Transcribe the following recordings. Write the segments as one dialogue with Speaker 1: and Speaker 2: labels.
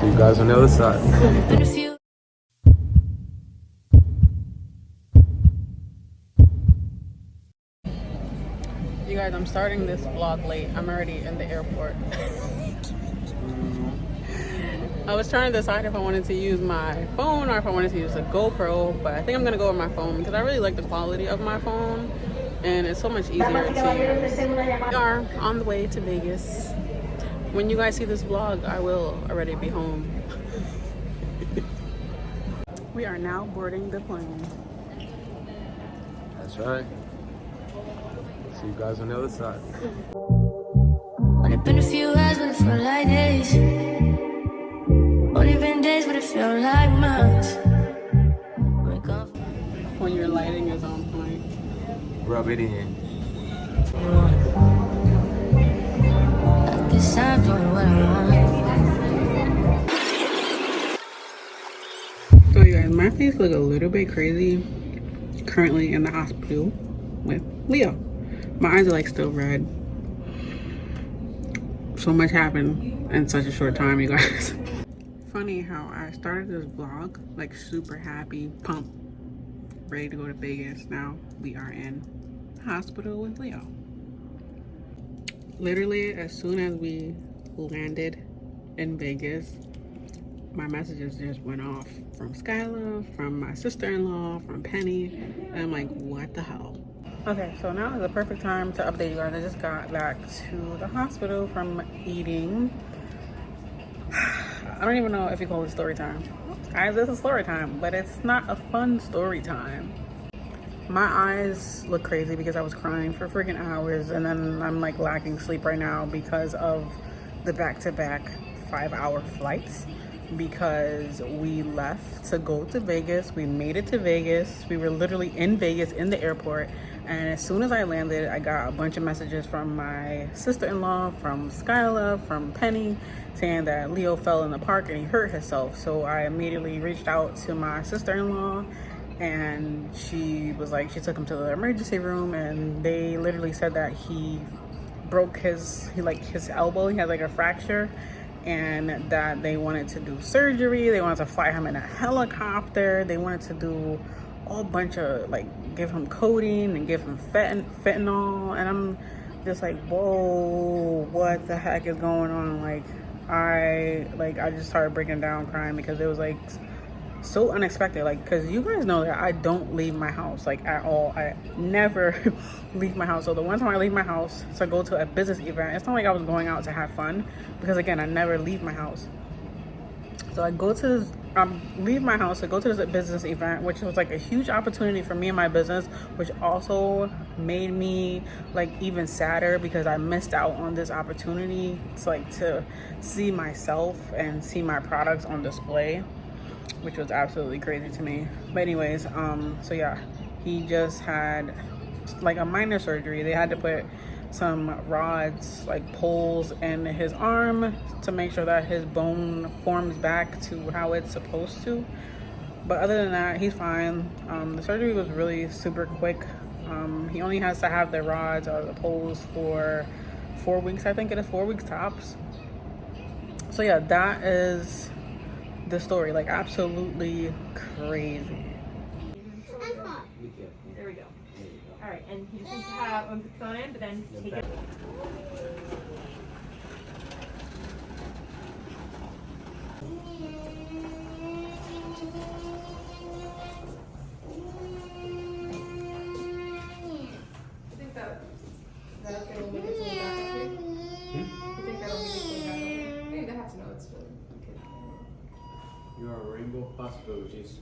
Speaker 1: See you guys on the other side.
Speaker 2: You guys, I'm starting this vlog late. I'm already in the airport. I was trying to decide if I wanted to use my phone or if I wanted to use a GoPro, but I think I'm gonna go with my phone because I really like the quality of my phone and it's so much easier to use. We are on the way to Vegas. When you guys see this vlog, I will already be home. We are now boarding the plane.
Speaker 1: That's right. See you guys on the other side.
Speaker 3: Only been a few hours, but it felt like days. Only been days, but it felt like months.
Speaker 2: When your lighting is on point.
Speaker 1: Rub it in.
Speaker 3: I guess I'm doing what I want.
Speaker 2: So you guys, my face look a little bit crazy. Currently in the hospital with Leo. My eyes are like still red. So much happened in such a short time, you guys. Funny how I started this vlog like super happy, pumped, ready to go to Vegas. Now we are in hospital with Leo. Literally as soon as we landed in Vegas, my messages just went off from Skyla, from my sister-in-law, from Penny, and I'm like, what the hell? Okay, so now is the perfect time to update you guys. I just got back to the hospital from eating. I don't even know if you call it story time. Guys, this is story time, but it's not a fun story time. My eyes look crazy because I was crying for freaking hours, and then I'm like lacking sleep right now because of the back-to-back 5-hour flights. Because we left to go to Vegas. We made it to Vegas. We were literally in Vegas in the airport. And as soon as I landed, I got a bunch of messages from my sister-in-law, from Skyla, from Penny, saying that Leo fell in the park and he hurt himself. So I immediately reached out to my sister-in-law, and she was like, she took him to the emergency room, and they literally said that he broke his elbow. He had like a fracture, and that they wanted to do surgery. They wanted to fly him in a helicopter. They wanted to do a bunch of like give him codeine and give him fentanyl. And I'm just like, whoa, what the heck is going on? I just started breaking down crying because it was like so unexpected, like, because you guys know that I don't leave my house like at all. I never leave my house. So the one time I leave my house to go to a business event, it's not like I was going out to have fun, because again, I never leave my house. So I leave my house to go to this business event, which was like a huge opportunity for me and my business, which also made me like even sadder because I missed out on this opportunity. It's like to see myself and see my products on display, which was absolutely crazy to me. But anyways, so yeah, he just had like a minor surgery. They had to put some rods, like poles, in his arm to make sure that his bone forms back to how it's supposed to. But other than that, he's fine. The surgery was really super quick. He only has to have the rods or the poles for 4 weeks. I think it is 4 weeks tops. So yeah, that is the story. Like, absolutely crazy.
Speaker 4: There we go. All right, and he just needs to have one phone in, but then take it. I think that'll get a little bit back up here. I think that'll make it back up here. Maybe they have to know it's really okay.
Speaker 1: You are a rainbow of possibilities.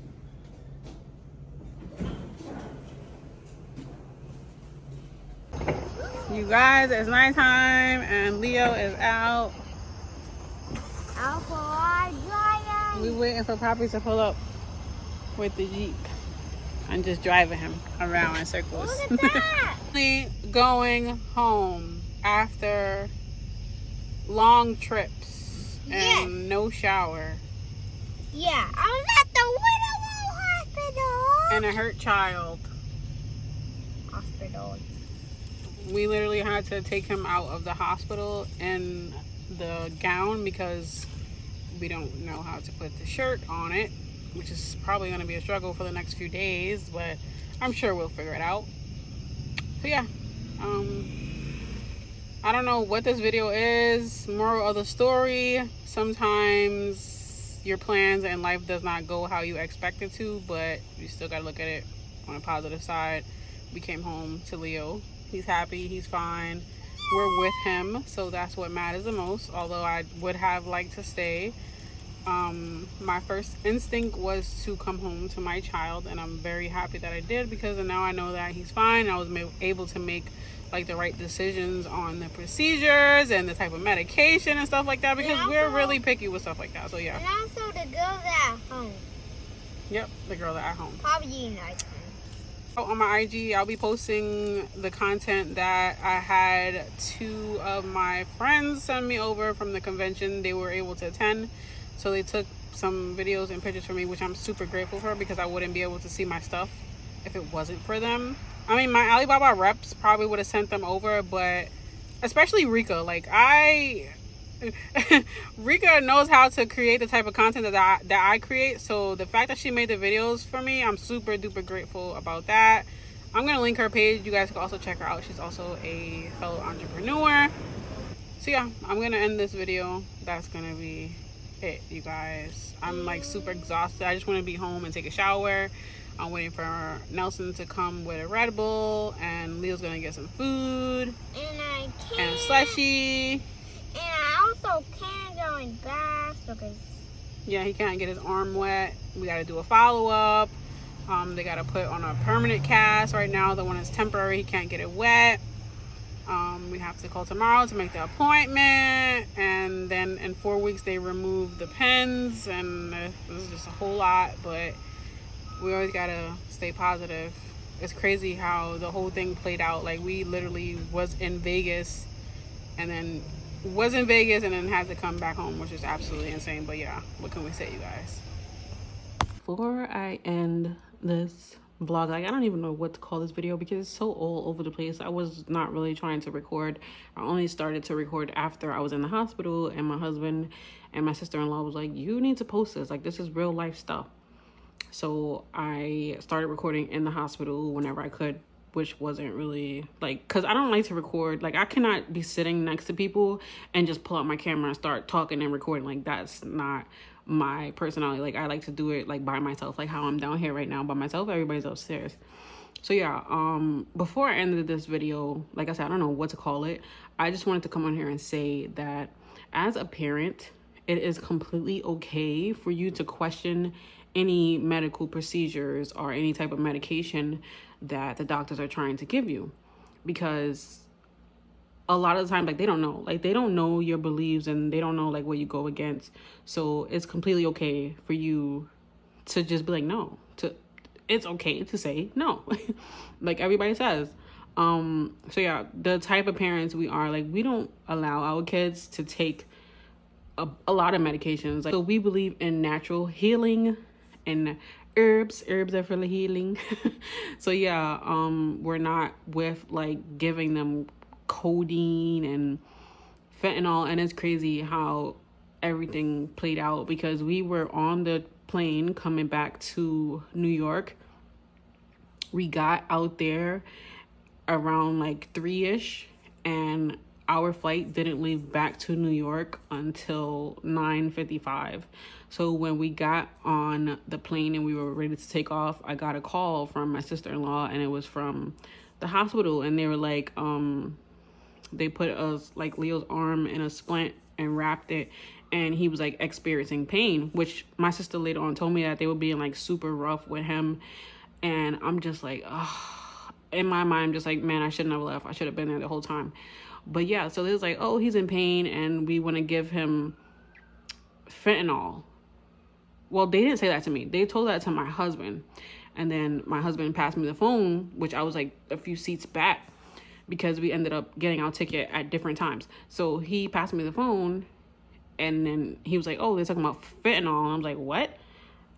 Speaker 2: You guys, it's nighttime and Leo is out. We waiting for Poppy to pull up with the Jeep and just driving him around in circles.
Speaker 5: Look at that!
Speaker 2: Going home after long trips and no shower.
Speaker 5: Yeah, I was at the Widow Hospital.
Speaker 2: And a hurt child.
Speaker 5: Hospital.
Speaker 2: We literally had to take him out of the hospital in the gown because We don't know how to put the shirt on it, which is probably going to be a struggle for the next few days, but I'm sure we'll figure it out. So yeah, I don't know what this video is. Moral of the story, sometimes your plans in life does not go how you expect it to, but you still got to look at it on a positive side. We came home to Leo. He's happy, he's fine, we're with him, so that's what matters the most, although I would have liked to stay. My first instinct was to come home to my child, and I'm very happy that I did, because now I know that he's fine. I was able to make like the right decisions on the procedures and the type of medication and stuff like that, because we're really picky with stuff like that. So yeah.
Speaker 5: And also the girl that at home.
Speaker 2: Yep, the girl that at home.
Speaker 5: Probably eating ice cream.
Speaker 2: On my IG, I'll be posting the content that I had 2 of my friends send me over from the convention. They were able to attend, so they took some videos and pictures for me, which I'm super grateful for, because I wouldn't be able to see my stuff if it wasn't for them. I mean, my Alibaba reps probably would have sent them over, but especially Rika, like Rika knows how to create the type of content that I create. So the fact that she made the videos for me, I'm super duper grateful about that. I'm gonna link her page. You guys can also check her out. She's also a fellow entrepreneur. So yeah, I'm gonna end this video. That's gonna be it, you guys. I'm like super exhausted. I just want to be home and take a shower. I'm waiting for Nelson to come with a Red Bull, and Leo's gonna get some food and a slushie.
Speaker 5: And I also can't go in bath because...
Speaker 2: Yeah, he can't get his arm wet. We got to do a follow-up. They got to put on a permanent cast right now. The one is temporary. He can't get it wet. We have to call tomorrow to make the appointment. And then in 4 weeks, they remove the pins. And this is just a whole lot. But we always got to stay positive. It's crazy how the whole thing played out. Like, we literally was in Vegas and then had to come back home, which is absolutely insane. But yeah, what can we say, you guys? Before I end this vlog, like, I don't even know what to call this video because it's so all over the place. I was not really trying to record. I only started to record after I was in the hospital, and my husband and my sister-in-law was like, you need to post this, like, this is real life stuff. So I started recording in the hospital whenever I could, which wasn't really like, because I don't like to record. Like, I cannot be sitting next to people and just pull out my camera and start talking and recording. Like, that's not my personality. Like, I like to do it like by myself, like how I'm down here right now by myself. Everybody's upstairs. So yeah, before I ended this video, like I said, I don't know what to call it. I just wanted to come on here and say that as a parent, it is completely okay for you to question any medical procedures or any type of medication that the doctors are trying to give you, because a lot of the time, like, they don't know your beliefs, and they don't know like what you go against. So it's completely okay for you to just be like, no. It's okay to say no like everybody says. So yeah, the type of parents we are, like, we don't allow our kids to take a lot of medications. Like, so we believe in natural healing and herbs are for the healing. So yeah, we're not with like giving them codeine and fentanyl. And it's crazy how everything played out, because we were on the plane coming back to New York. We got out there around like 3-ish, and our flight didn't leave back to New York until 9:55. So when we got on the plane and we were ready to take off, I got a call from my sister-in-law, and it was from the hospital. And they were like, they put us, like, Leo's arm in a splint and wrapped it, and he was like experiencing pain, which my sister later on told me that they were being like super rough with him. And I'm just like, oh, in my mind, I'm just like, man, I shouldn't have left. I should have been there the whole time. But yeah, so they was like, oh, he's in pain, and we want to give him fentanyl. Well, they didn't say that to me. They told that to my husband. And then my husband passed me the phone, which I was like a few seats back, because we ended up getting our ticket at different times. So he passed me the phone, and then he was like, oh, they're talking about fentanyl. And I was like, what?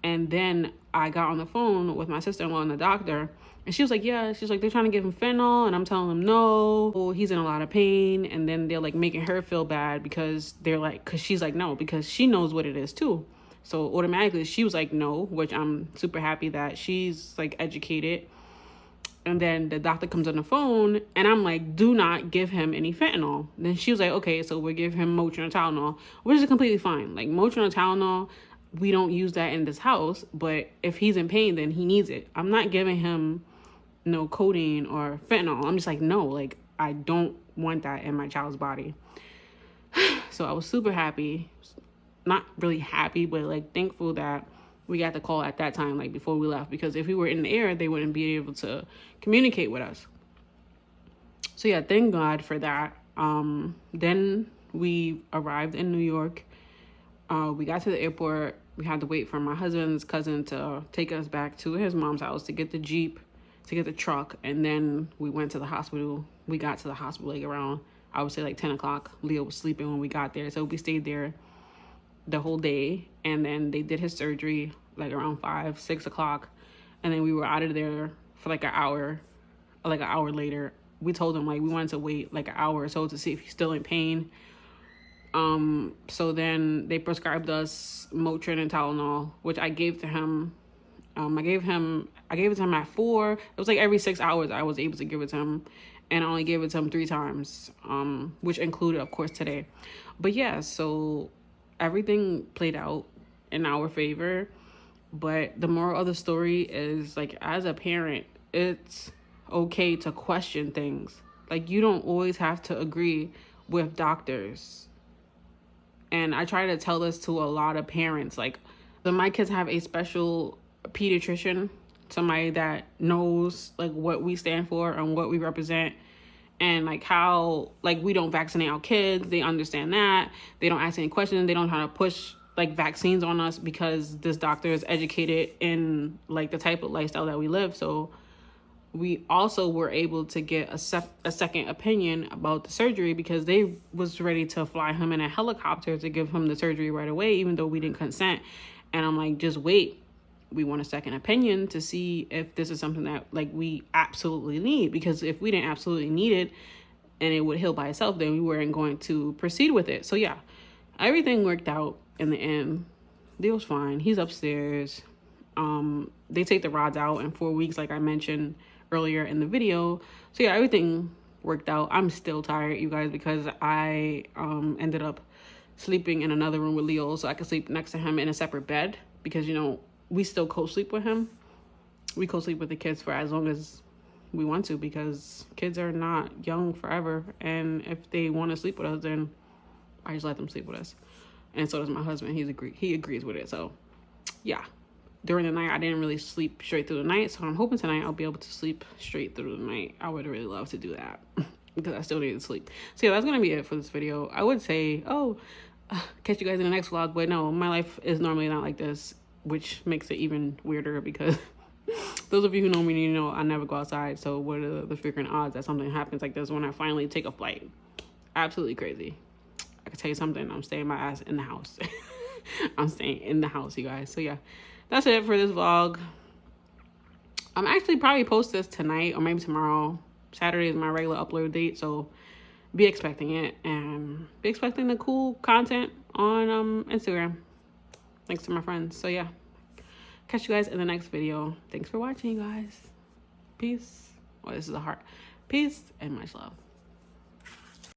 Speaker 2: And then I got on the phone with my sister-in-law and the doctor, And she was like, yeah, she's like, they're trying to give him fentanyl. And I'm telling them no, oh, he's in a lot of pain. And then they're like making her feel bad because they're like, because she's like, no, because she knows what it is too. So automatically she was like, no, which I'm super happy that she's like educated. And then the doctor comes on the phone and I'm like, do not give him any fentanyl. Then she was like, okay, so we'll give him Motrin or Tylenol, which is completely fine. Like Motrin or Tylenol, we don't use that in this house, but if he's in pain, then he needs it. I'm not giving him no codeine or fentanyl. I'm just like, no, like I don't want that in my child's body. So I was super happy, not really happy, but like thankful that we got the call at that time, like before we left, because if we were in the air, they wouldn't be able to communicate with us. So yeah, thank God for that. Then we arrived in New York. We got to the airport. We had to wait for my husband's cousin to take us back to his mom's house to get the Jeep, to get the truck. And then we went to the hospital. We got to the hospital like around, I would say like 10 o'clock. Leo was sleeping when we got there. So we stayed there the whole day. And then they did his surgery like around 5, 6 o'clock. And then we were out of there for like an hour later. We told him like we wanted to wait like an hour or so to see if he's still in pain. So then they prescribed us Motrin and Tylenol, which I gave to him. I gave it to him at 4. It was like every 6 hours I was able to give it to him. And I only gave it to him 3 times, which included, of course, today. But yeah, so everything played out in our favor. But the moral of the story is, like, as a parent, it's okay to question things. Like, you don't always have to agree with doctors. And I try to tell this to a lot of parents. Like, my kids have a special pediatrician, somebody that knows like what we stand for and what we represent, and like how like we don't vaccinate our kids. They understand that. They don't ask any questions. They don't try to push like vaccines on us because this doctor is educated in like the type of lifestyle that we live. So we also were able to get a second opinion about the surgery because they was ready to fly him in a helicopter to give him the surgery right away, even though we didn't consent. And I'm like, just wait. We want a second opinion to see if this is something that like we absolutely need, because if we didn't absolutely need it and it would heal by itself, then we weren't going to proceed with it. So yeah, everything worked out in the end. Leo's fine. He's upstairs. They take the rods out in 4 weeks, like I mentioned earlier in the video. So yeah, everything worked out. I'm still tired, you guys, because I ended up sleeping in another room with Leo so I could sleep next to him in a separate bed, because, you know, we still co-sleep with him. We co-sleep with the kids for as long as we want to, because kids are not young forever. And if they want to sleep with us, then I just let them sleep with us. And so does my husband. He agrees with it. So yeah, during the night, I didn't really sleep straight through the night. So I'm hoping tonight I'll be able to sleep straight through the night. I would really love to do that because I still need to sleep. So yeah, that's going to be it for this video. I would say, catch you guys in the next vlog. But no, my life is normally not like this, which makes it even weirder because those of you who know me, you know I never go outside. So what are the freaking odds that something happens like this when I finally take a flight? Absolutely crazy. I can tell you something. I'm staying my ass in the house. I'm staying in the house, you guys. So yeah, that's it for this vlog. I'm actually probably post this tonight or maybe tomorrow. Saturday is my regular upload date, so be expecting it, and be expecting the cool content on Instagram. Thanks to my friends. So yeah, catch you guys in the next video. Thanks for watching, you guys. Peace. Oh, this is a heart. Peace and much love.